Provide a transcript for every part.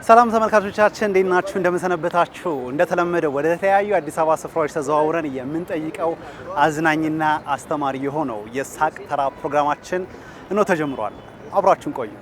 ሰላም ተመልካቾቻችን እንዴት ናችሁ? እንደምንሰነበታችሁ። እንደተለመደው ወደ ተለያዩ አዲስ አበባ ስፍራዎች ተዘዋውረን የምንጠይቀው አዝናኝና አስተማሪ የሆነው የሳቅ ተራ ፕሮግራማችን እነሆ ተጀምሯል። አብራችሁን ቆዩ።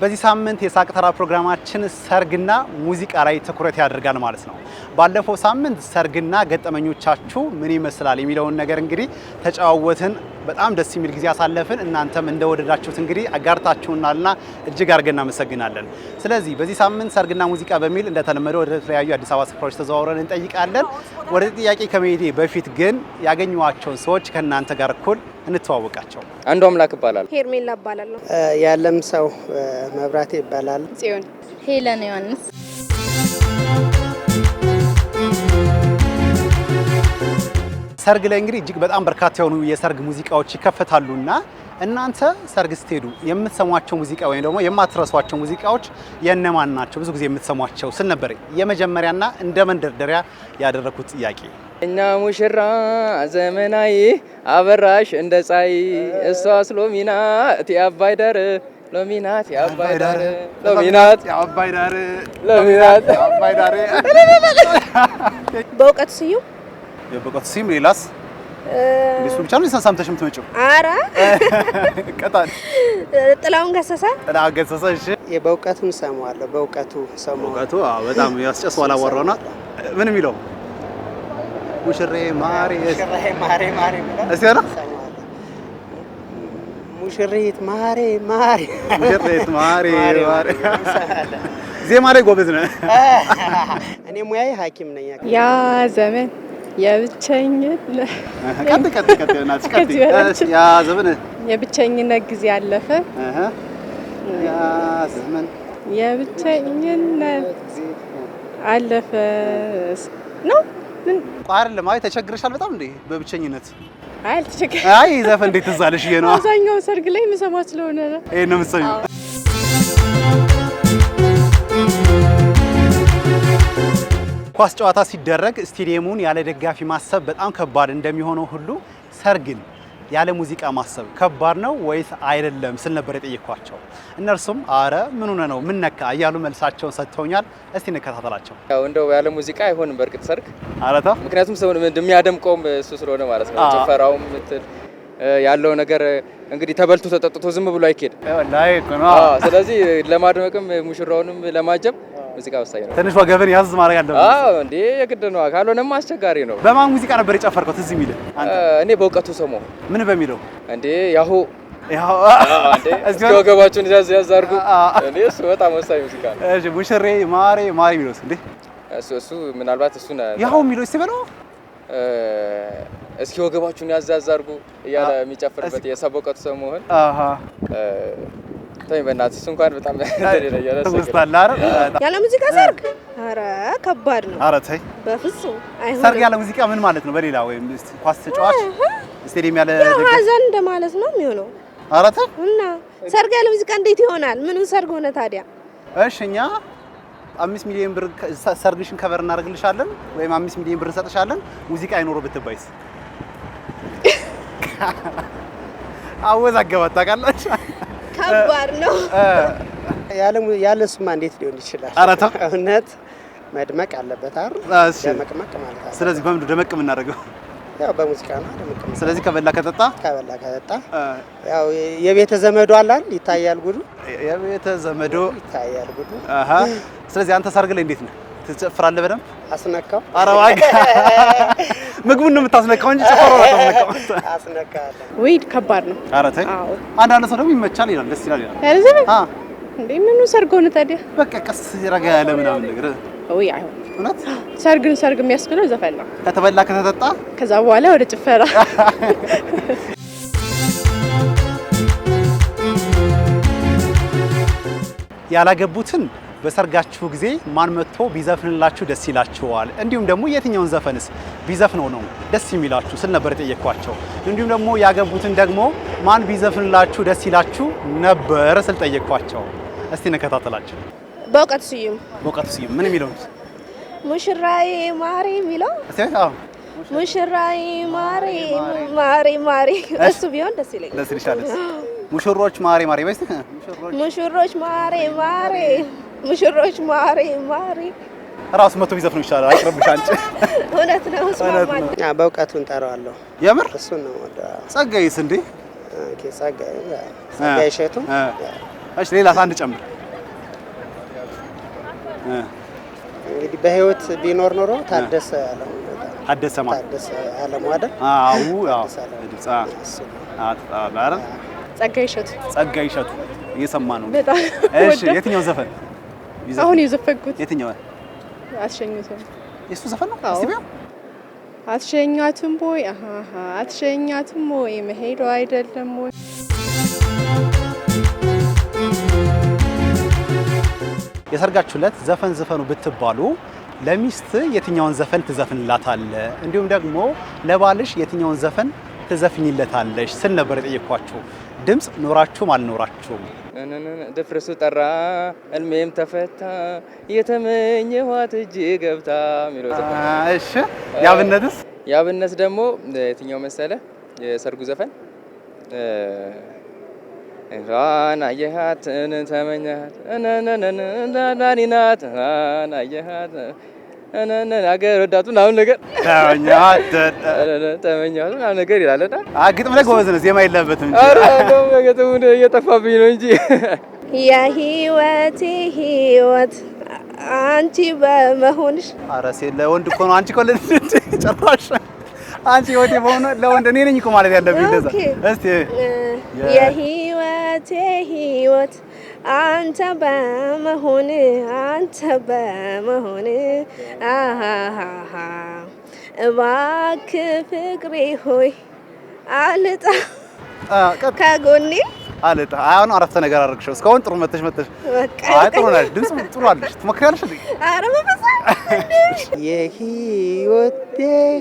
በዚህ ሳምንት የሳቅ ተራ ፕሮግራማችን ሰርግና ሙዚቃ ላይ ትኩረት ያደርጋል ማለት ነው። ባለፈው ሳምንት ሰርግና ገጠመኞቻችሁ ምን ይመስላል የሚለውን ነገር እንግዲህ ተጫዋወትን። በጣም ደስ የሚል ጊዜ አሳለፍን። እናንተም እንደወደዳችሁት እንግዲህ አጋርታችሁናልና እጅግ አድርገን እናመሰግናለን። ስለዚህ በዚህ ሳምንት ሰርግና ሙዚቃ በሚል እንደተለመደው ወደ ተለያዩ አዲስ አበባ ስፍራዎች ተዘዋውረን እንጠይቃለን። ወደ ጥያቄ ከመሄዴ በፊት ግን ያገኘኋቸውን ሰዎች ከእናንተ ጋር እኩል እንተዋወቃቸው። አንዱ አምላክ ይባላል። ሄርሜላ እባላለሁ። ያለም ሰው መብራቴ ይባላል። ጽዮን ሄለን ዮሐንስ። ሰርግ ላይ እንግዲህ እጅግ በጣም በርካታ የሆኑ የሰርግ ሙዚቃዎች ይከፈታሉና እናንተ ሰርግ ስትሄዱ የምትሰሟቸው ሙዚቃ ወይም ደግሞ የማትረሷቸው ሙዚቃዎች የነማን ናቸው? ብዙ ጊዜ የምትሰሟቸው ስል ነበር የመጀመሪያና እንደ መንደርደሪያ ያደረኩት ጥያቄ። እኛ ሙሽራ ዘመናዊ አበራሽ እንደ ፀሐይ እሷስ ሎሚናት የአባይ ዳር ሎሚናት የአባይ ዳር ሎሚናት የአባይ ዳር ሎሚናት የአባይ ዳር። በእውቀቱ ስዩም። የበቀት ሲም ሌላስ እንዴት ብቻ ነው ሰምተሽ የምትመጪው? አረ ቀጣን ጥላውን ገሰሰ። ጥላውን ገሰሰ። እሺ በእውቀቱን ሰማዋለሁ። በእውቀቱ ሰማዋለሁ። በእውቀቱ በጣም ያስጨስዋል። አወራውና ምን የሚለው ሙሽሬ ማሬ ማሬ ማሬ እስቲ አላ ሙሽሪት ማሬ ማሬ ሙሽሪት ማሬ ማሬ ዜማ ላይ ጎበዝ ነህ። እኔ ሙያዬ ሐኪም ነኝ። ያ ዘመን የብቸኝነት ያ ዘመን የብቸኝነት ጊዜ አለፈ። ያ ዘመን የብቸኝነት አለፈ ነው። ምን አይደለም። አይ ተቸግረሻል በጣም እንዴ በብቸኝነት? አይ አልተቸገረ። አይ ዘፈን እንዴት ትዝ አለሽ? ይሄ ነው አብዛኛው ሰርግ ላይ የምሰማው ስለሆነ ነው። ይሄ ነው የምትሰሚው? ኳስ ጨዋታ ሲደረግ ስቴዲየሙን ያለ ደጋፊ ማሰብ በጣም ከባድ እንደሚሆነው ሁሉ ሰርግን ያለ ሙዚቃ ማሰብ ከባድ ነው ወይስ አይደለም ስል ነበር የጠየኳቸው። እነርሱም አረ ምን ሆነ ነው ምን ነካ እያሉ መልሳቸውን ሰጥተውኛል። እስቲ እንከታተላቸው። ያው እንደው ያለ ሙዚቃ አይሆንም በእርግጥ ሰርግ አረታ። ምክንያቱም ሰው እንደሚያደምቀውም እሱ ስለሆነ ማለት ነው። ጭፈራውም ያለው ነገር እንግዲህ ተበልቶ ተጠጥቶ ዝም ብሎ አይኬድ ወላሂ እኮ ነው። ስለዚህ ለማድመቅም ሙሽራውንም ለማጀብ ሙዚቃ ወሳኝ ነው። ትንሽ ወገብን ያዝ ማድረግ አለበት። እንዴ የግድ ነው። ካልሆነማ አስቸጋሪ ነው። በማን ሙዚቃ ነበር የጨፈርከው ትዝ የሚልህ? እኔ በእውቀቱ ሰሞ ምን በሚለው እንዴ ያሁ አንዴ እስኪ ወገባችሁን ያዝ አድርጉ። እንዴ እሱ በጣም ወሳኝ ሙዚቃ ነው። እሺ ሙሽሬ ማሬ ማሬ የሚለውስ እንዴ? እሱ ምናልባት እሱ ነው ያው የሚለው እስቲ በለው እስኪ ወገባችሁን ያዝ አድርጉ እያለ የሚጨፍርበት የሰበቀቱ ሰው መሆን ተይ በእናትህ እሱ እንኳን በጣም ያለ ሙዚቃ ሰርግ አረ ከባድ ነው። አረ ተይ በፍጹም አይሆንም። ሰርግ ያለ ሙዚቃ ምን ማለት ነው? በሌላ ወይም ኳስ ተጫዋች ስቴዲየም ያለ ሀዘን እንደማለት ነው የሚሆነው። አረ ተይ እና ሰርግ ያለ ሙዚቃ እንዴት ይሆናል? ምኑን ሰርግ ሆነ ታዲያ? እሺ እኛ 5 ሚሊዮን ብር ሰርግሽን ከበር እናደርግልሻለን ወይም 5 ሚሊዮን ብር እንሰጥሻለን ሙዚቃ አይኖረው ብትባይስ? አወዛገባት ታውቃለች። ከባድ ነው። ያለ እሱማ እንዴት ሊሆን ይችላል? ኧረ ተው እውነት መድመቅ አለበት አይደል? ደመቅመቅ ማለት ነው። ስለዚህ በምንድን ደመቅ የምናደርገው? ያው በሙዚቃ ነው ደመቅ። ስለዚህ ከበላ ከጠጣ ያው የቤተ ዘመዶ አላል ይታያል ጉዱ። የቤተ ዘመዶ ይታያል ጉዱ። ስለዚህ አንተ ሰርግ ላይ እንዴት ነህ? ትጨፍራለህ በደንብ? አስነካው። ኧረ እባክህ ምግቡን ነው የምታስነካው እንጂ ጨፈረው ነው የምታስነካው። አስነካለሁ። ወይ ከባድ ነው። ኧረ ተይ አንዳንድ ሰው ደግሞ ይመቻል ይላል፣ ደስ ይላል ይላል። ያለ ዘመን እንዴ ምኑ ሰርግ ሆነ ታዲያ? በቃ ቀስ ረጋ ያለ ምናምን ነገር ወይ አይሆን። እውነት ሰርግ የሚያስብለው ዘፈን ነው። ከተበላ ከተጠጣ ከዛ በኋላ ወደ ጭፈራ። ያላገቡትን በሰርጋችሁ ጊዜ ማን መጥቶ ቢዘፍንላችሁ ደስ ይላችኋል? እንዲሁም ደግሞ የትኛውን ዘፈንስ ቢዘፍነው ነው ደስ የሚላችሁ ስል ነበር የጠየኳቸው። እንዲሁም ደግሞ ያገቡትን ደግሞ ማን ቢዘፍንላችሁ ደስ ይላችሁ ነበር ስል ጠየኳቸው። እስቲ እንከታተላችሁ። በእውቀቱ ስዩም። በእውቀቱ ስዩም ምን የሚለው? ሙሽራዬ ማሬ የሚለው አዎ ሙሽራዬ ማሬ ማሬ ማሬ እሱ ቢሆን ደስ ይለኛል። ደስ ይልሻል? ሙሽሮች ማሬ ማሬ በስቲ ሙሽሮች ማሬ ማሬ ሙሽሮች ማሬ ማሬ ራሱ መቶ ቢዘፍኑ ይችላል። አይቅርብሽ አንቺ። እውነት ነው ስማማል። በእውቀቱ እንጠራዋለሁ። የምር እሱን ነው ወደ ጸጋይስ እንዴ? ኦኬ ጸጋይ እሸቱ። እሺ ሌላስ አንድ ጨምር። እንግዲህ በህይወት ቢኖር ኖሮ ታደሰ አለሙ አይደል? አዎ ያው ድምጻ አረ ጸጋይ እሸቱ እየሰማ ነው። በጣም እሺ የትኛው ዘፈን አሁን የዘፈንኩት? የትኛው? አትሸኙትም። የሱ ዘፈን ነው? እስቲ ቢያ አትሸኛቱም ወይ አትሸኛቱም ወይ መሄዱ አይደለም ወይ? የሰርጋችሁ ዕለት ዘፈን ዘፈኑ ብትባሉ ለሚስት የትኛውን ዘፈን ትዘፍንላታለህ? እንዲሁም ደግሞ ለባልሽ የትኛውን ዘፈን ትዘፍኝለታለሽ ስል ነበር የጠየኳችሁ። ድምጽ ኖራችሁም አልኖራችሁም ድፍርሱ ጠራ እልሜም ተፈታ የተመኘኋት እጅ ገብታ የሚለው ዘፈን። እሺ ያብነትስ? ያብነት ደግሞ የትኛው መሰለ የሰርጉ ዘፈን አየሃት ተመኘሃት ናኒናት አየሃት አገር ወዳቱ ምናምን ነገር ተመኘኋት ምናምን ነገር ይላል። ግጥም ላይ ጎበዝ ነህ፣ ዜማ የለበትም እንጂ። ኧረ ግጥሙ እየጠፋብኝ ነው እንጂ የህይወቴ ህይወት አንቺ በመሆንሽ። ኧረ ሴት ለወንድ እኮ ነው። አንቺ እኮ ጨራሽ አንቺ ህይወቴ በሆነ ለወንድ እኔ ነኝ እኮ ማለት ያለብኝ እንደዛ። እስቲ የህይወቴ ህይወት አንተ በመሆን አሃሃሃ እባክህ ፍቅሬ ሆይ አልጣ ከጎኔ አልጣ። አሁን አረፍተ ነገር አደረግሽው። እስካሁን ጥሩ መተሽ አይ ጥሩ ነሽ፣ ድምጽ ጥሩ አለሽ። ትሞክሪያለሽ እንዴ? ኧረ በፈሳ የህይወቴ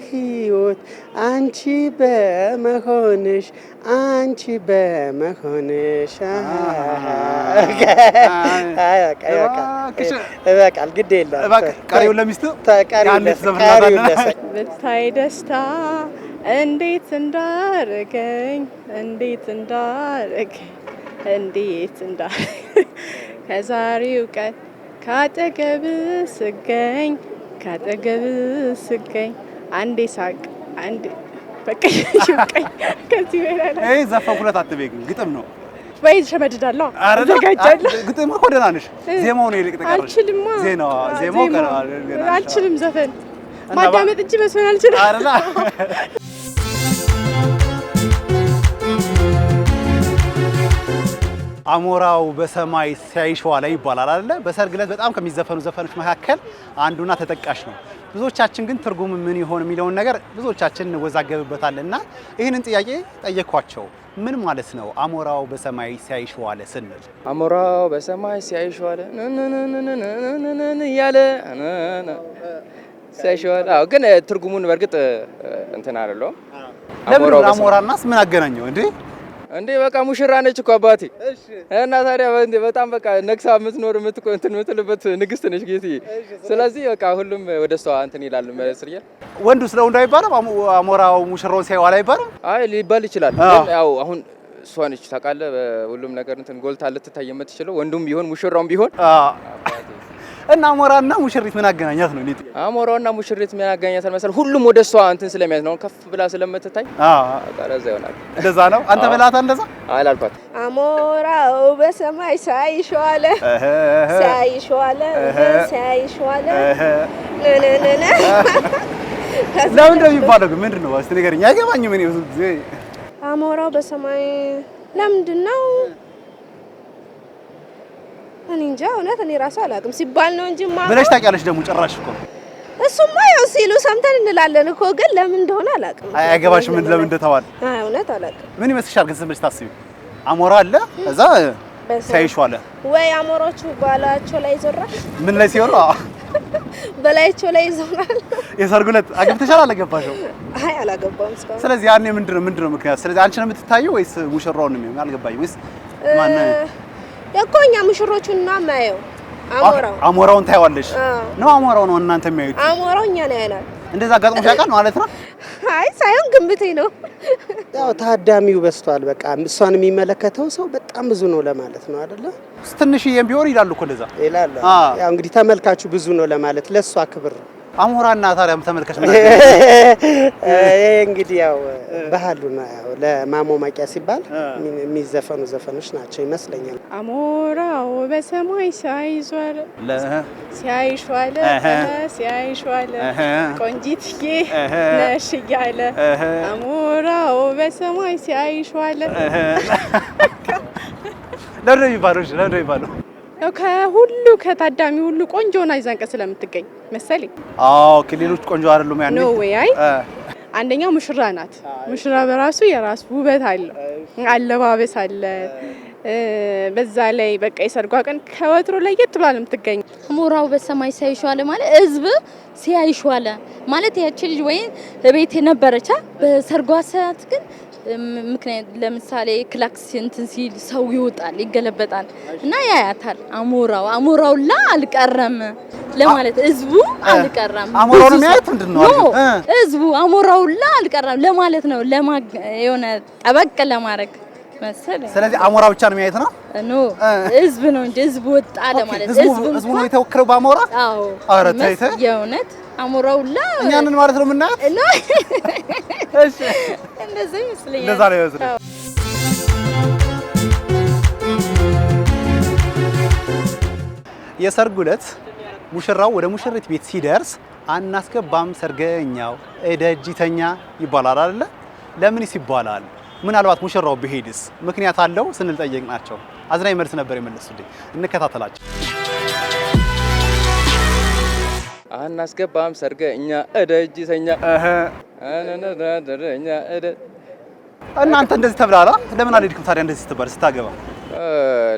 ህይወት አንቺ በመሆንሽ በቃል ግድ የለም። ቀሪውን ለሚስቱ ብታይ ደስታ እንዴት እንዳረገኝ ከዛሬው ቀን ካጠገብ ስገኝ አንዴ ሳቅ አንዴ በቃ ይሽቀኝ ከዚህ በኋላ አይ ዘፈንኩለት አትበይ፣ ግጥም ነው ወይ ሸመድዳለሁ አዘጋጃለሁ። ግጥም እኮ ደህና ነሽ። ዜማው ነው ይልቅ ተቀርሽ። አልችልም። ዜማው አልችልም። ዘፈን ማዳመጥ እንጂ መስፈን አልችልም። አይደል? አሞራው በሰማይ ሲያይሽ ዋለ ይባላል አይደለ? በሰርግ ዕለት በጣም ከሚዘፈኑ ዘፈኖች መካከል አንዱና ተጠቃሽ ነው። ብዙዎቻችን ግን ትርጉም ምን ይሆን የሚለውን ነገር ብዙዎቻችን እንወዛገብበታልና ይህንን ጥያቄ ጠየኳቸው። ምን ማለት ነው አሞራው በሰማይ ሲያይሽ ዋለ ስንል? አሞራው በሰማይ ሲያይሽ ዋለ እያለ ሲያይሽ ዋለ። አዎ ግን ትርጉሙን በእርግጥ እንትን አይደለም። ለምን አሞራናስ ምን አገናኘው እንዴ? በቃ ሙሽራ ነች እኮ አባቴ። እና ታዲያ በጣም በቃ ነግሳ የምትኖር የምትልበት ንግስት ነች ጌትዬ። ስለዚህ በቃ ሁሉም ወደ እሷ እንትን ይላል መስሪያ። ወንዱ ስለ ወንዱ አይባልም? አሞራው ሙሽራውን ሲያይ ዋለ አይባልም? አይ ሊባል ይችላል። ያው አሁን እሷ ነች ታውቃለህ፣ ሁሉም ነገር እንትን ጎልታ ልትታይ የምትችለው ወንዱም ቢሆን ሙሽራውም ቢሆን። እና አሞራና ሙሽሪት ምን አገናኛት ነው? አሞራውና ሙሽሪት ምን አገናኛታል መሰለህ? ሁሉም ወደ እሷ እንትን ስለሚያዝ ነው፣ ከፍ ብላ ስለምትታይ። ለዛ ይሆናል። እንደዛ ነው። አንተ በላታ እንደዛ አላልኳት። አሞራው በሰማይ ሲያይሽ ዋለ ለምን እንደሚባለው ግን ምንድን ነው? እስቲ ንገረኝ። አይገባኝም። እኔ ብዙ ጊዜ አሞራው በሰማይ ለምንድን ነው? እኔ እንጃ እውነት እኔ ራሱ አላውቅም ሲባል ነው እንጂ ብለሽ ታውቂያለሽ ደግሞ ጭራሽ እኮ እሱማ ያው ሲሉ ሰምተን እንላለን እኮ ግን ለምን እንደሆነ አላውቅም። አይገባሽም ለምን እንደተባለ? አይ እውነት አላውቅም። ምን ይመስልሻል ግን ስምሽ ታስቢ? አሞራ አለ እዛ ሲያይሽ ዋለ ወይ አሞሮቹ ባላቸው ላይ ይዞራል? ምን ላይ ሲሆኑ? በላያቸው ላይ ይዞራል። የሰርጉ ዕለት አግብተሻል? አላገባሽም? አይ አላገባም እስካሁን። ስለዚህ ያኔ ምንድነው ምክንያት? ስለዚህ አንቺ ነው የምትታየው ወይስ ሙሽራውን ነው? አልገባኝም። ወይስ ማን ነው? የኮኛ ሙሽሮቹን ነው የማየው። አሞራውን ታይዋለሽ ነው? አሞራው ነው እናንተ የሚያዩት? አሞራው እኛ ነው ያናል። እንደዛ አጋጥሞሽ ያውቃል ማለት ነው? አይ ሳይሆን ግምቴ ነው። ያው ታዳሚው በስቷል። በቃ እሷን የሚመለከተው ሰው በጣም ብዙ ነው ለማለት ነው አይደለ? ትንሽዬም ቢሆን ይላሉ እኮ እንደዛ ይላል። ያው እንግዲህ ተመልካቹ ብዙ ነው ለማለት ለሷ ክብር ነው። አሞራና ታዲያም ተመልካች ምን እንግዲህ ያው ባህሉ ነው። ያው ለማሞማቂያ ሲባል የሚዘፈኑ ዘፈኖች ናቸው ይመስለኛል። አሞራው በሰማይ ሲያይዟል ሲያይሿል ሲያይሿል ቆንጂትዬ ነሽ እያለ አሞራው በሰማይ ሲያይሿል ለምን ይባለው ያው ከሁሉ ከታዳሚ ሁሉ ቆንጆ ሆና ይዛን ቀን ስለምትገኝ መሰለኝ። አዎ ከሌሎች ቆንጆ አይደሉም ያኔ ኖ ወይ አይ አንደኛው ሙሽራ ናት። ሙሽራ በራሱ የራሱ ውበት አለው፣ አለባበስ አለ። በዛ ላይ በቃ የሰርጓ ቀን ከወትሮ ለየት ብላ ነው የምትገኝ። አሞራው በሰማይ ሲያይሿል ማለት ህዝብ ሲያይሿል ማለት ያቺ ልጅ ወይ ቤት የነበረቻ በሰርጓ ሰዓት ግን ምክንያት ለምሳሌ ክላክስ እንትን ሲል ሰው ይወጣል ይገለበጣል እና ያያታል። አሞራውላ አልቀረም ለማለት ህዝቡ አልቀረም። አሞራው ነው የሚያዩት ምንድነው ህዝቡ አሞራውላ አልቀረም ለማለት ነው። የሆነ ጠበቅ ለማድረግ መሰለኝ። ስለዚህ አሞራ ብቻ ነው የሚያዩት ነው? ኖ ህዝብ ነው እንጂ ህዝብ ወጣ ለማለት ህዝቡ ነው የተወከለው በአሞራ? አዎ ኧረ ተይ ተይ የእውነት አሞራውላ እኛንን ማለት ነው የምናያት? እሺ እንደዛ ይመስለኛል። እንደዛ ነው ይመስለኛል። የሰርጉ ዕለት ሙሽራው ወደ ሙሽሪት ቤት ሲደርስ አናስገባም ሰርገኛው እደጅተኛ ይባላል አይደለ? ለምንስ ይባላል? ምናልባት ሙሽራው ቢሄድስ ምክንያት አለው ስንል ጠየቅናቸው። አዝናኝ መልስ ነበር የመለሱልኝ። እንከታተላቸው። አናስገባም ሰርገኛ እደጅተኛ እናንተ እንደዚህ ተብላላ። ለምን አልሄድክም ታዲያ? እንደዚህ ስትባል ስታገባ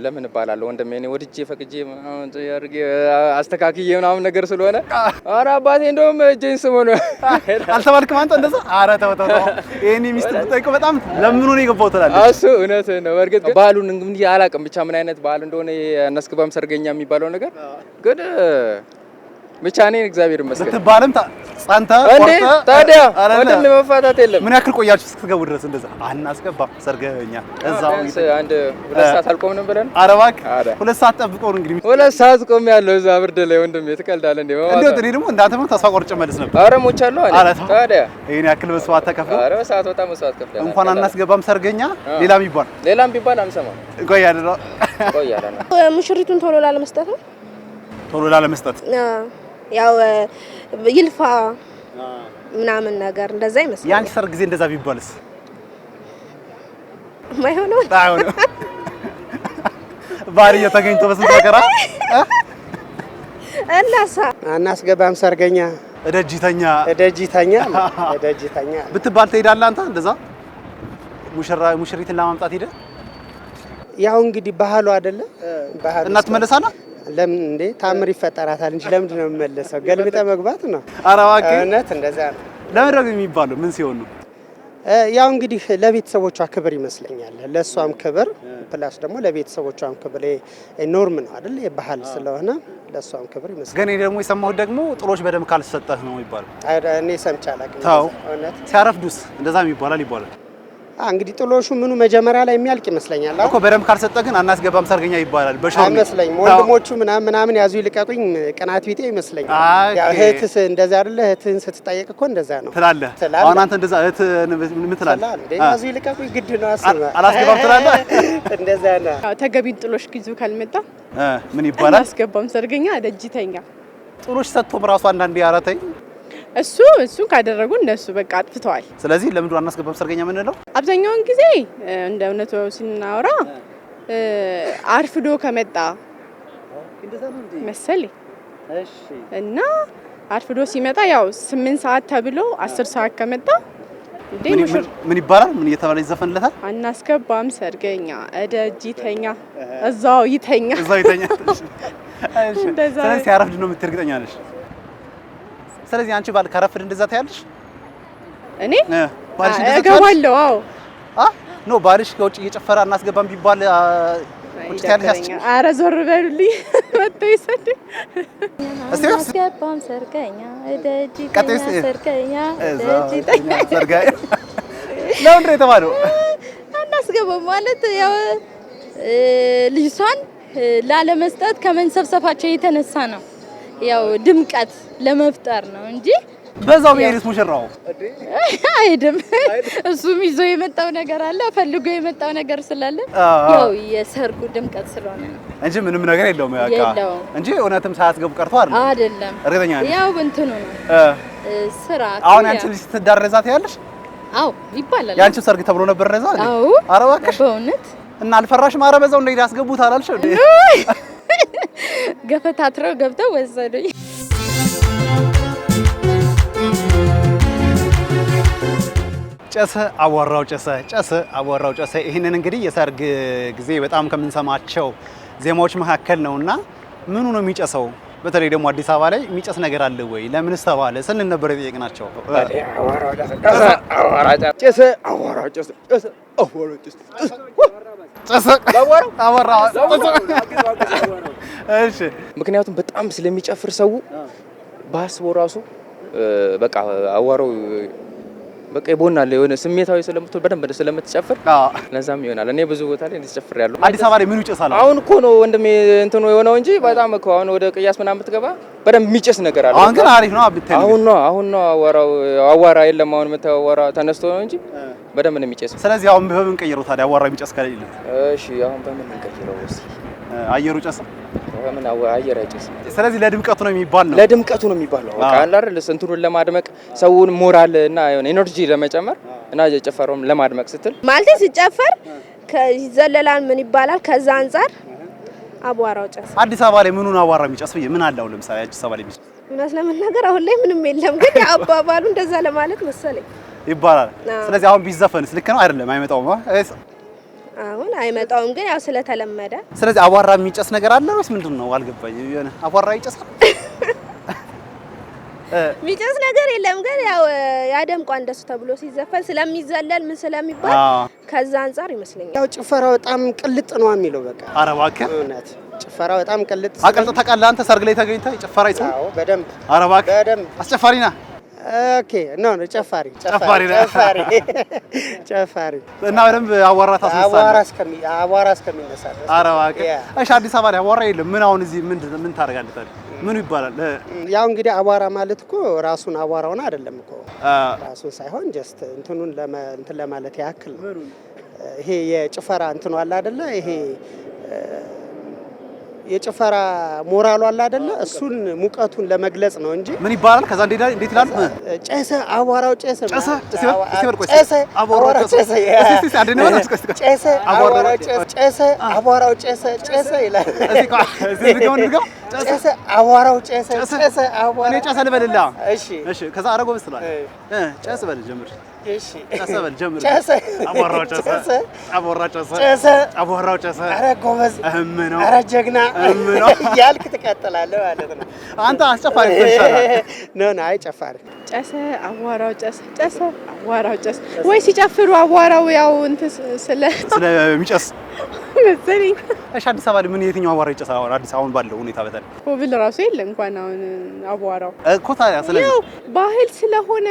ለምን እባላለሁ ወንድሜ? እኔ ወድጄ ፈቅጄ አስተካክዬ ምናምን ነገር ስለሆነ ኧረ አባቴ እንደውም እጄን ስሞ ነው አልተባልክም አንተ እንደዛ? ኧረ ተው ተው ተው። ይሄን ሚስት ብትጠይቀው በጣም ለምኑ ነው የገባው ትላለች። እሱ እውነት ነው። በእርግጥ ባህሉን እንግዲህ አላውቅም፣ ብቻ ምን አይነት ባህል እንደሆነ አናስገባም ሰርገኛ የሚባለው ነገር ግን ብቻ እኔን እግዚአብሔር ይመስገን ብትባልም ጸንተ እንዴ ታዲያ ወንድም መፋታት የለም። ምን ያክል ቆያችሁ እስክትገቡ ድረስ እንደዛ አናስገባም ሰርገኛ? እዛው አንድ 2 ሰዓት አልቆምንም ብለን። ኧረ እባክህ 2 ሰዓት ጠብቀው ነው እንግዲህ 2 ሰዓት ቆም ያለው እዛ ብርድ ላይ ወንድሜ ትቀልዳለህ እንዴ? እንደው እኔ ደግሞ እንዳንተ ነው ተስፋ ቆርጬ መልስ ነበር። ኧረ ሞቻለሁ አለ ታዲያ ይሄን ያክል መስዋዕት ተከፍሎ። ኧረ ሰዓት በጣም መስዋዕት ከፍለናል። እንኳን አናስገባም ሰርገኛ ሌላም ቢባል አንሰማም። ቆያለሁ ሙሽሪቱን ቶሎ ላለመስጠት ነው። ቶሎ ላለመስጠት ያው ይልፋ ምናምን ነገር እንደዛ ይመስላል። ያንቺ ሰርግ ጊዜ እንደዛ ቢባልስ? ማይሆነው ባሪያ ተገኝቶ በስንት መከራ እናሳ አናስገባም ሰርገኛ እደጅተኛ ብትባል ትሄዳለህ አንተ? እንደዛ ሙሽሪትን ለማምጣት ሄደ። ያው እንግዲህ ባህሉ አይደለ? ባህሉ እና ትመለሳለህ። ለምን እንዴ ታምር ይፈጠራታል እንጂ ለምንድን ነው የምመለሰው? ገልብጠ መግባት ነው። ኧረ እባክህ እውነት እንደዛ ነው። ለምን ደግሞ የሚባለው ምን ሲሆን ነው? ያው እንግዲህ ለቤተሰቦቿ ክብር ይመስለኛል። ለሷም ክብር ፕላስ ደግሞ ለቤተሰቦቿም ክብር ኖርም ነው አይደል? የባህል ስለሆነ ለሷም ክብር ይመስለኛል። ግን እኔ ደግሞ የሰማሁት ደግሞ ጥሎሽ በደንብ ካልሰጠህ ነው የሚባለው። እኔ ሰምቼ አላውቅም። እውነት ሲያረፍዱስ እንደዛም ይባላል። እንግዲህ ጥሎሹ ምኑ መጀመሪያ ላይ የሚያልቅ ይመስለኛል እኮ በደንብ ካልሰጠ ግን አናስገባም ሰርገኛ ይባላል። በሾር አይመስለኝም። ወንድሞቹ ምናምን ያዙ ይልቀቁኝ ቅናት ቢጤ ይመስለኛል። ያው እህትስ እንደዛ አይደለ? እህትህን ስትጠየቅ እኮ እንደዛ ነው ትላለህ። አሁን አንተ እንደዛ እህት ምን ትላለህ? ያዙ ይልቀቁኝ ግድ ነው አላስገባም ትላለህ። እንደዛ ነው። ያው ተገቢን ጥሎሽ ጊዜ ካልመጣ ምን ይባላል? አናስገባም ሰርገኛ እደጅተኛ። ጥሎሽ ሰጥቶም ራሱ አንዳንዴ ያራተኝ እሱን ካደረጉ እነሱ በቃ አጥፍተዋል። ስለዚህ ለምንድን አናስገባም ሰርገኛ የምንለው? አብዛኛውን ጊዜ እንደ እውነቱ ስናወራ አርፍዶ ከመጣ መሰለኝ እና አርፍዶ ሲመጣ ያው 8 ሰዓት ተብሎ 10 ሰዓት ከመጣ ምን ይባላል? ምን እየተባለ ይዘፈንለታል? አናስገባም ሰርገኛ እደጅተኛ እዛው ይተኛ። ስለዚህ ሲያረፍድ ነው የምትይ እርግጠኛ ነሽ? ስለዚህ አንቺ ባል ካረፍድ እንደዛ ታያለሽ? እኔ ባልሽ እገባለሁ። አዎ ኖ ባልሽ ከውጭ እየጨፈረ አናስገባም ቢባል ቁጭት ያለሽ ኧረ ዞር በሉልኝ መጥቶ ይሰድ እስቲ አስገባም ሰርገኛ ደጅ ቀጥይስ ሰርገኛ ደጅ ሰርጋይ ለምን ነው የተባለው? አናስገባም ማለት ያው ልጅቷን ላለመስጠት ከመንሰብሰፋቸው የተነሳ ነው። ያው ድምቀት ለመፍጠር ነው እንጂ በዛው ቢሄድስ ሙሽራው አይደም። እሱም ይዞ የመጣው ነገር አለ፣ ፈልጎ የመጣው ነገር ስላለ ያው የሰርጉ ድምቀት ስለሆነ ነው እንጂ ምንም ነገር የለውም። ያቃ እንጂ እውነትም ሳያስገቡ ቀርቶ አይደለም። እርግጠኛ ነኝ ያው እንትኑ ነው ስራ። አሁን አንቺ ልጅ ስትዳረዛት ያለሽ? አዎ ይባላል። ያንቺ ሰርግ ተብሎ ነበር ረዛ? አዎ ኧረ እባክሽ በእውነት እና አልፈራሽም? ኧረ በዛው እንደ ያስገቡት አላልሽ እንዴ? ገፈታትረው ገብተው ወሰዱኝ። ጨሰ አቧራው ጨሰ ጨሰ አቧራው ጨሰ። ይህንን እንግዲህ የሰርግ ጊዜ በጣም ከምንሰማቸው ዜማዎች መካከል ነውና ምኑ ነው የሚጨሰው? በተለይ ደግሞ አዲስ አበባ ላይ የሚጨስ ነገር አለ ወይ? ለምንስ ተባለ ስንል ነበር የጠየቅናቸው። ምክንያቱም በጣም ስለሚጨፍር ሰው ባስቦ ራሱ በቃ አዋራው በቃ ይቦናል የሆነ ስሜታዊ ስለምትሆን በደንብ ስለምትጨፍር ለዛም ይሆናል። እኔ ብዙ ቦታ ላይ እንድጨፍር ያለው አዲስ አበባ ላይ ምኑ ይጨሳል? አሁን እኮ ነው ወንድሜ እንትኑ የሆነው እንጂ በጣም እኮ አሁን ወደ ቅያስ ምናምን ብትገባ በደንብ የሚጨስ ነገር አለ። አሁን ግን አሪፍ ነው አብተል አሁን ነው አዋራ የለም። አሁን የምታዋራ ተነስቶ ነው እንጂ በደንብ ነው የሚጨስ። ስለዚህ አሁን በምን ቀይረው ታዲያ አዋራ የሚጨስ ከሌለ? እሺ አሁን በምን እንቀይረው? እስኪ አየሩ ጨሰ በምን አየር አይጨስ። ስለዚህ ለድምቀቱ ነው የሚባል ነው። ለድምቀቱ ነው የሚባለው። በቃ አለ አይደል እንትኑን ለማድመቅ ሰውን ሞራል እና ኤነርጂ ለመጨመር እና ጨፈረውም ለማድመቅ ስትል ማለት ሲጨፈር ከይዘለላል ምን ይባላል። ከዛ አንፃር አቧራው ጨሰ። አዲስ አበባ ላይ ምኑን አዋራ የሚጨስ ብዬ ምን አለው? ለምሳሌ አዲስ አበባ ላይ የሚጨስ መስለምን ነገር አሁን ላይ ምንም የለም፣ ግን አባባሉ እንደዛ ለማለት መሰለኝ ይባላል። ስለዚህ አሁን ቢዘፈንስ ልክ ነው አይደለም? አይመጣውም አሁን አይመጣውም፣ ግን ያው ስለተለመደ። ስለዚህ አቧራ የሚጨስ ነገር አለ ወይስ ምንድነው? አልገባኝ። የሆነ አቧራ ይጨሳል የሚጨስ ነገር የለም፣ ግን ያው ያደምቋ እንደሱ ተብሎ ሲዘፈን ስለሚዘለል ምን ስለሚባል ከዛ አንፃር ይመስለኛል። ያው ጭፈራው በጣም ቅልጥ ነው የሚለው በቃ። ኧረ እባክህ እውነት ጭፈራው በጣም ቅልጥ አቀልጥ ታውቃለህ አንተ? ሰርግ ላይ ተገኝተህ ጭፈራ ይሰማ? አዎ በደንብ። ኧረ እባክህ በደንብ አስጨፋሪ ነህ? ኦኬ ነው ጨፋሪ እና በደንብ አቧራ ታስነሳለህ? አቧራ እስከሚነሳ። ኧረ እባክህ እሺ። አዲስ አበባ ላይ አቧራ የለም። ምን አሁን እዚህ ምን ታደርጋለህ ታዲያ? ምኑ ይባላል? ያው እንግዲህ አቧራ ማለት እኮ ራሱን አቧራውን አይደለም እኮ ራሱን ሳይሆን ጀስት እንትኑን እንትን ለማለት ያክል ነው። ይሄ የጭፈራ እንትኑ አለ አይደለ? ይሄ የጭፈራ ሞራሉ አለ አይደለ? እሱን ሙቀቱን ለመግለጽ ነው እንጂ ምን ይባላል? ከዛ እንዴት ይላል? ጨሰ አቧራው ጨሰ ጨሰ ጨሰ አቧራው ጨሰ ጨሰ አቧራው ጨሰ አቧራው ጨሰ ጨሰ ይላል። ጨሰ አቧራው ጨሰ ጨሰ አቧራው እኔ ጨሰ ልበልልህ? እሺ እሺ። ከዛ አረጎ ብስሏል ጨሰ በል ጀምር። እሺ ጨሰ በል ጀምር። ጨሰ አቧራው ጨሰ አቧራው ጨሰ ጨሰ አቧራው ጨሰ። ኧረ ጎበዝ ነው። ኧረ ጀግና ነው እያልክ ትቀጥላለህ ማለት ነው። አንተ አስጨፋሪ ትንሻለህ። ነው አይ ጨፋሪ ጨሰ አቧራው ጨሰ ጨሰ አቧራው ጨሰ ወይ ሲጨፍሩ አቧራው ያው እንትን ስለሚጨስ መሰለኝ። እሺ አዲስ አበባ ላይ ምን የትኛው አቧራ ይጨሳል? አዲስ አሁን ባለው ሁኔታ በተለይ ኮብል ራሱ የለም እንኳን አሁን አቧራው እኮ ታዲያ። ስለዚህ ያው ባህል ስለሆነ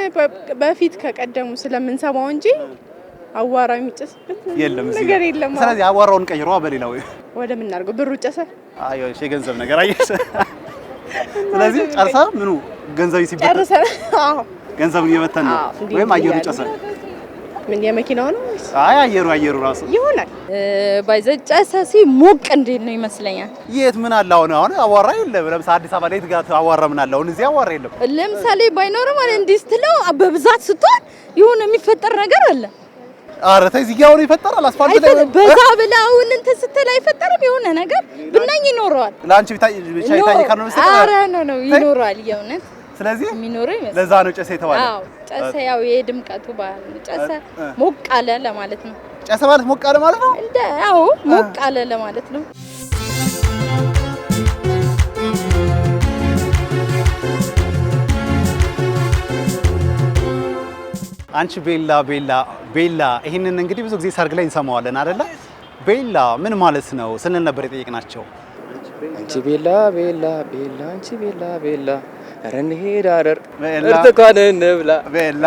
በፊት ከቀደሙ ስለምንሰማው እንጂ አቧራው የሚጨስበት የለም ነገር የለም። ስለዚህ አቧራውን ቀይረዋ በሌላው ወደ ምን እናድርገው? ብሩ ጨሰ። አይ እሺ የገንዘብ ነገር አየሽ። ስለዚህ ጨርሳ ምኑ ገንዘብ ሲበተን ጨርሰ። አዎ ገንዘቡን እየበተን ነው ወይም አየሩ ጨሰ? ምን የመኪናው ነው? አይ አየሩ ራሱ ይሆናል። ባይዘጨሰ ሞቅ እንዴት ነው ይመስለኛል። የት ምን አለ አሁን አቧራ የለም። ለምሳሌ አዲስ አበባ ላይ ትጋት አቧራ ምን አለ? አሁን እዚህ አቧራ የለም። ለምሳሌ ባይኖርም ማለት እንዲህ ስትለው በብዛት ስትሆን የሆነ የሚፈጠር ነገር አለ። ኧረ ተይ እዚህ ጋር ይፈጠራል። አስፋልት ላይ በዛ ብላ አሁን እንትን ስትል አይፈጠርም። የሆነ ነገር ብናኝ ይኖረዋል። ለአንቺ ብቻ ይታይ ካለው ነው። ኧረ ነው ይኖራል የእውነት። ስለዚህ የሚኖረው ይመስላል። ለዛ ነው ጨሰ የተባለው። አዎ ጨሰ ያው የድምቀቱ ባህል ነው። ጨሰ ሞቅ አለ ለማለት ነው። ጨሰ ማለት ሞቅ አለ ማለት ነው። እንደ አዎ ሞቅ አለ ለማለት ነው። አንቺ ቤላ ይሄንን እንግዲህ ብዙ ጊዜ ሰርግ ላይ እንሰማዋለን አይደለ? ቤላ ምን ማለት ነው ስንል ነበር የጠየቅናቸው። አንቺ ቤላ ቤላ ቤላ አንቺ ቤላ ቤላ ኧረ እንሂድ ሐረር ብርቱካን እንብላ ቤላ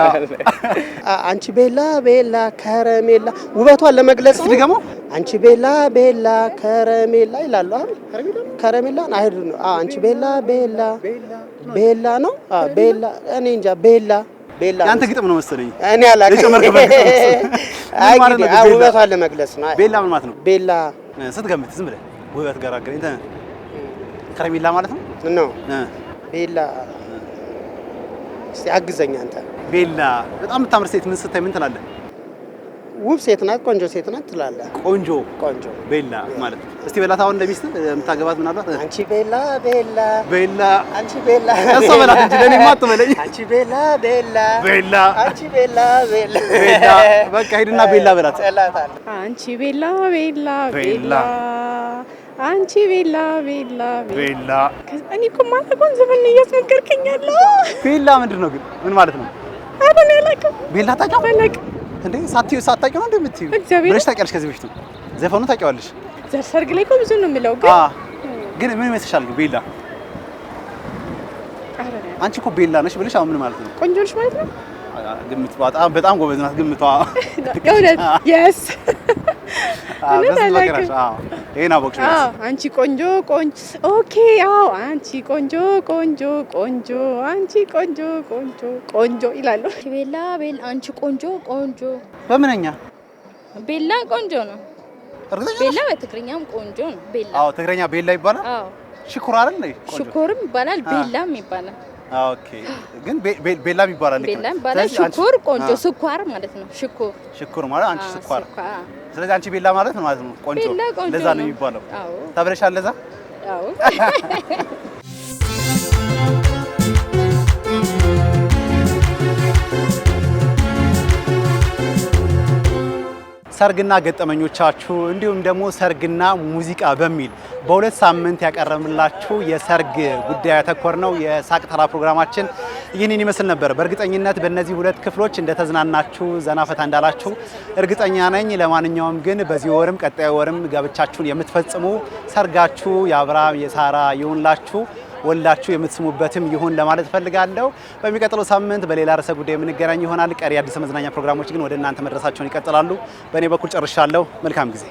አንቺ ቤላ ቤላ ከረሜላ ውበቷን ለመግለጽ ነው። ደግሞ አንቺ ቤላ ቤላ ከረሜላ ይላሉ አይደል? ከረሜላን አይደል ነው። አንቺ ቤላ ቤላ ቤላ ነው። ቤላ እኔ እንጃ ቤላ ቤላ ያንተ ግጥም ነው መሰለኝ። እኔ አላውቅም። አይ ውበቷን ለመግለጽ ነው። ቤላ ምን ማለት ነው? ቤላ ስትገምት ዝም ብለህ ውበት ጋር አገናኝ ከረሜላ ማለት ነው ነው። ቤላ እስቲ አግዘኝ አንተ። ቤላ በጣም የምታምር ሴት ምን ስታይ ምን ትላለህ? ውብ ሴት ናት፣ ቆንጆ ሴት ናት ትላለህ። ቆንጆ ቆንጆ ቤላ ማለት እስቲ በላት። አሁን እንደሚስት የምታገባት ምን አሏት? አንቺ ቤላ ቤላ ቤላ አንቺ ቤላ እሷ በላት እንጂ ለኔማ አትበለኝ። አንቺ ቤላ ቤላ ቤላ አንቺ ቤላ ቤላ ቤላ በቃ ሂድና ቤላ በላት። አንቺ ቤላ ቤላ ቤላ አንቺ ቤላ ቤላ ቤላ እኔ እኮ ማለቆን ዘመን እያስመከርከኝ ያለው ቤላ ምንድን ነው ግን ምን ማለት ነው? ኧረ እኔ አላውቅም። ቤላ ታውቂው አላውቅም እንዴ? ሳታውቂው ነው እንዴ የምትይው? እግዚአብሔር ብለሽ ታውቂያለሽ? ከዚህ በፊት ዘፈኑ ታውቂዋለሽ? ሰርግ ላይ እኮ ብዙ ነው የሚለው ግን ምን ይመስልሻል ግን ቤላ? አንቺ እኮ ቤላ ነሽ ብለሽ አሁን ምን ማለት ነው? ቆንጆ ነሽ ማለት ነው? ግምት በጣም ጎበዝ ናት ግምቷ። የእውነት የስ ይሄን አወቅሽ? አንቺ ቆንጆ ቆንጆ ኦኬ። አዎ አንቺ ቆንጆ ቆንጆ ቆንጆ አንቺ ቆንጆ ቆንጆ ቆንጆ ይላሉ። ቤላ ቤላ አንቺ ቆንጆ ቆንጆ በምንኛ ቤላ ቆንጆ ነው። እርግጠኛ ቤላ በትግርኛም ቆንጆ ነው። ቤላ ትግረኛ ቤላ ይባላል። ሽኩር አይደል? ሽኩርም ይባላል፣ ቤላም ይባላል። ኦኬ ግን ቤላም ይባላል። ቤላም ይባላል። ሽኩር ቆንጆ ስኳር ማለት ነው። ሽኩር ማለት አንቺ ስኳር። ስለዚህ አንቺ ቤላ ማለት ነው ማለት ነው ቆንጆ። ለዛ ነው የሚባለው። ተብለሻል ለዛ? አዎ ሰርግና ገጠመኞቻችሁ እንዲሁም ደግሞ ሰርግና ሙዚቃ በሚል በሁለት ሳምንት ያቀረብላችሁ የሰርግ ጉዳይ ያተኮር ነው የሳቅ ተራ ፕሮግራማችን ይህንን ይመስል ነበር። በእርግጠኝነት በእነዚህ ሁለት ክፍሎች እንደተዝናናችሁ ዘናፈታ እንዳላችሁ እርግጠኛ ነኝ። ለማንኛውም ግን በዚህ ወርም ቀጣይ ወርም ጋብቻችሁን የምትፈጽሙ ሰርጋችሁ የአብርሃም የሳራ ይሁንላችሁ፣ ወልዳችሁ የምትስሙበትም ይሁን ለማለት ፈልጋለሁ። በሚቀጥለው ሳምንት በሌላ ርዕሰ ጉዳይ የምንገናኝ ይሆናል። ቀሪ አዲስ መዝናኛ ፕሮግራሞች ግን ወደ እናንተ መድረሳቸውን ይቀጥላሉ። በእኔ በኩል ጨርሻለሁ። መልካም ጊዜ